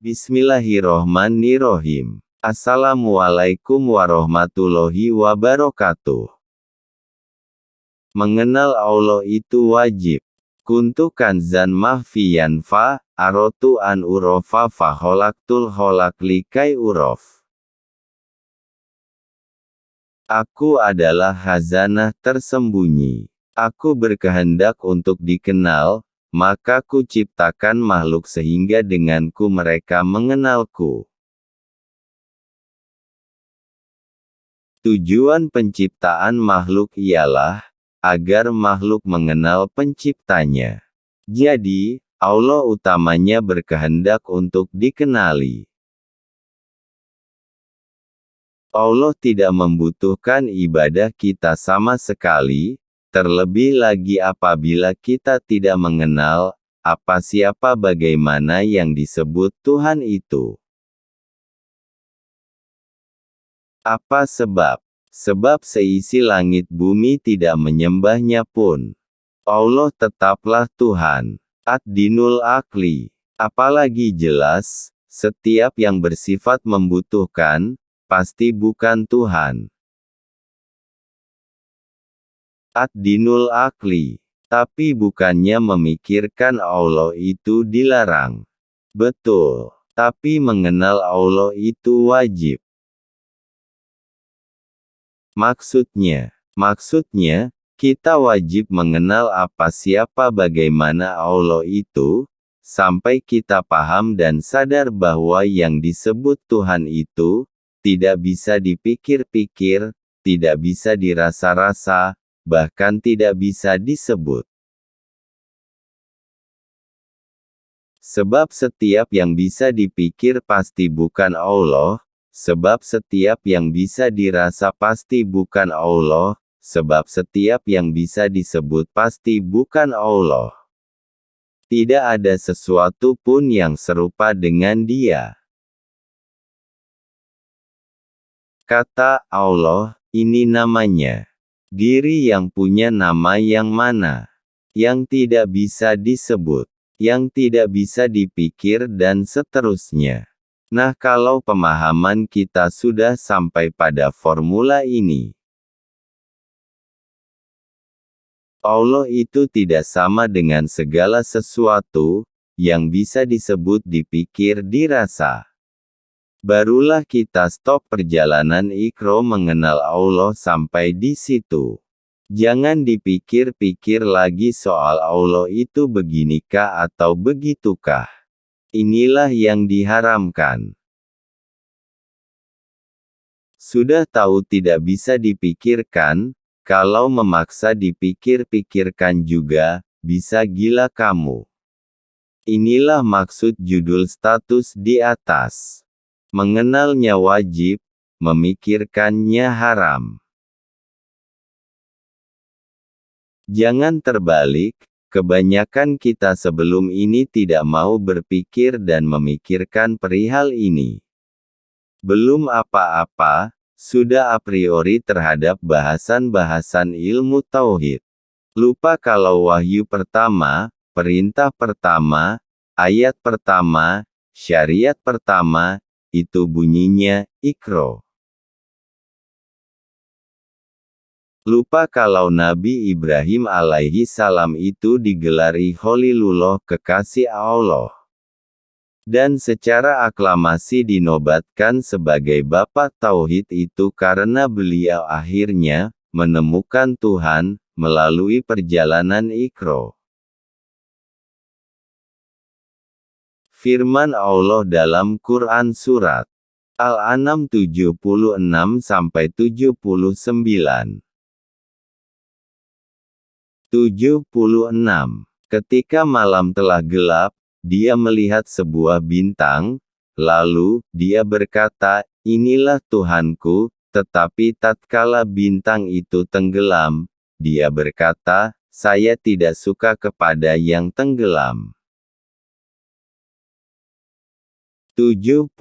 Bismillahirrohmanirrohim. Assalamualaikum warahmatullahi wabarakatuh. Mengenal Allah itu wajib. Kuntu kanzan mahfiyan fa, arotu an urofa fa holaktul holak likai urof. Aku adalah khazanah tersembunyi. Aku berkehendak untuk dikenal, maka ku ciptakan makhluk sehingga denganku mereka mengenalku. Tujuan penciptaan makhluk ialah agar makhluk mengenal penciptanya. Jadi, Allah utamanya berkehendak untuk dikenali. Allah tidak membutuhkan ibadah kita sama sekali, terlebih lagi apabila kita tidak mengenal apa siapa bagaimana yang disebut Tuhan itu. Apa sebab? Sebab seisi langit bumi tidak menyembahnya pun. Allah tetaplah Tuhan. Ad-dinul akli. Apalagi jelas, setiap yang bersifat membutuhkan, pasti bukan Tuhan. Ad-dinul akli. Tapi bukannya memikirkan Allah itu dilarang. Betul. Tapi mengenal Allah itu wajib. Maksudnya, kita wajib mengenal apa siapa bagaimana Allah itu, sampai kita paham dan sadar bahwa yang disebut Tuhan itu, tidak bisa dipikir-pikir, tidak bisa dirasa-rasa, bahkan tidak bisa disebut. Sebab setiap yang bisa dipikir pasti bukan Allah, sebab setiap yang bisa dirasa pasti bukan Allah, sebab setiap yang bisa disebut pasti bukan Allah. Tidak ada sesuatu pun yang serupa dengan Dia. Kata Allah, ini namanya. Diri yang punya nama yang mana? Yang tidak bisa disebut, yang tidak bisa dipikir dan seterusnya. Nah, kalau pemahaman kita sudah sampai pada formula ini, Allah itu tidak sama dengan segala sesuatu yang bisa disebut, dipikir, dirasa. Barulah kita stop perjalanan Iqra mengenal Allah sampai di situ. Jangan dipikir-pikir lagi soal Allah itu beginikah atau begitukah. Inilah yang diharamkan. Sudah tahu tidak bisa dipikirkan, kalau memaksa dipikir-pikirkan juga, bisa gila kamu. Inilah maksud judul status di atas. Mengenalnya wajib, memikirkannya haram. Jangan terbalik, kebanyakan kita sebelum ini tidak mau berpikir dan memikirkan perihal ini. Belum apa-apa, sudah a priori terhadap bahasan-bahasan ilmu tauhid. Lupa kalau wahyu pertama, perintah pertama, ayat pertama, syariat pertama, itu bunyinya, Iqra. Lupa kalau Nabi Ibrahim alaihi salam itu digelari Khalilullah, kekasih Allah. Dan secara aklamasi dinobatkan sebagai Bapak Tauhid itu karena beliau akhirnya menemukan Tuhan melalui perjalanan Iqra. Firman Allah dalam Quran Surat Al-An'am 76-79. 76. Ketika malam telah gelap, dia melihat sebuah bintang, lalu dia berkata, inilah Tuhanku, tetapi tatkala bintang itu tenggelam, dia berkata, saya tidak suka kepada yang tenggelam. 77.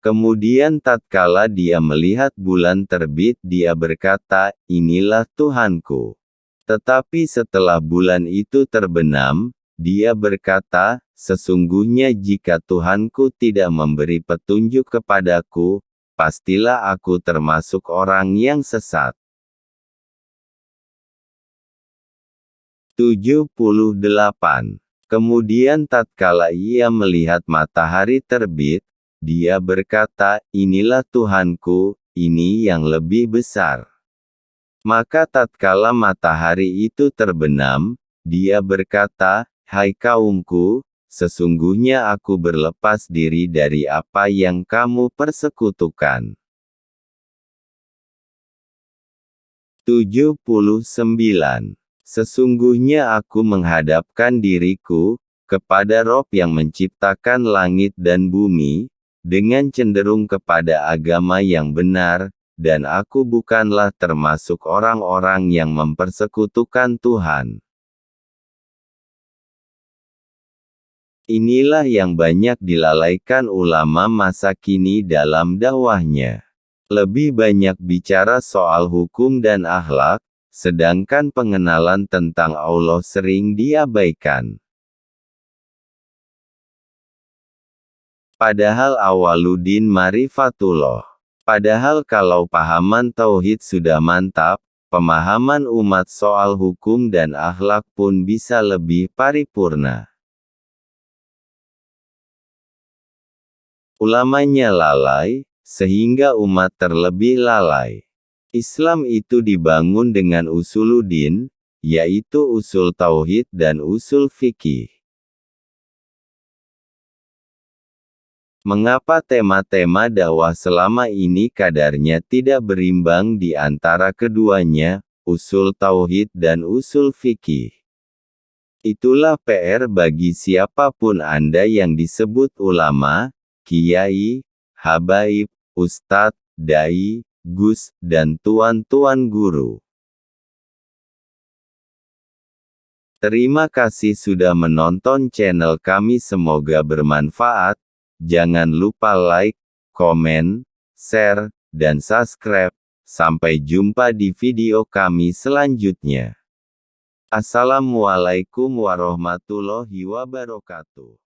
Kemudian tatkala dia melihat bulan terbit dia berkata, inilah Tuhanku. Tetapi setelah bulan itu terbenam, Dia berkata, sesungguhnya jika Tuhanku tidak memberi petunjuk kepadaku, pastilah aku termasuk orang yang sesat. 78. Kemudian tatkala ia melihat matahari terbit, dia berkata, inilah Tuhanku, ini yang lebih besar. Maka tatkala matahari itu terbenam, dia berkata, hai kaumku, sesungguhnya aku berlepas diri dari apa yang kamu persekutukan. 79. Sesungguhnya aku menghadapkan diriku kepada Rob yang menciptakan langit dan bumi, dengan cenderung kepada agama yang benar, dan aku bukanlah termasuk orang-orang yang mempersekutukan Tuhan. Inilah yang banyak dilalaikan ulama masa kini dalam dakwahnya. Lebih banyak bicara soal hukum dan akhlak, sedangkan pengenalan tentang Allah sering diabaikan. Padahal Awaluddin Marifatullah. Padahal kalau pahaman tauhid sudah mantap, pemahaman umat soal hukum dan akhlak pun bisa lebih paripurna. Ulamanya lalai, sehingga umat terlebih lalai. Islam itu dibangun dengan usuluddin, yaitu usul tauhid dan usul fikih. Mengapa tema-tema dakwah selama ini kadarnya tidak berimbang di antara keduanya, usul tauhid dan usul fikih? Itulah PR bagi siapapun Anda yang disebut ulama, kiai, habaib, ustadz, dai, gus, dan tuan-tuan guru. Terima kasih sudah menonton channel kami, semoga bermanfaat. Jangan lupa like, komen, share, dan subscribe. Sampai jumpa di video kami selanjutnya. Assalamualaikum warahmatullahi wabarakatuh.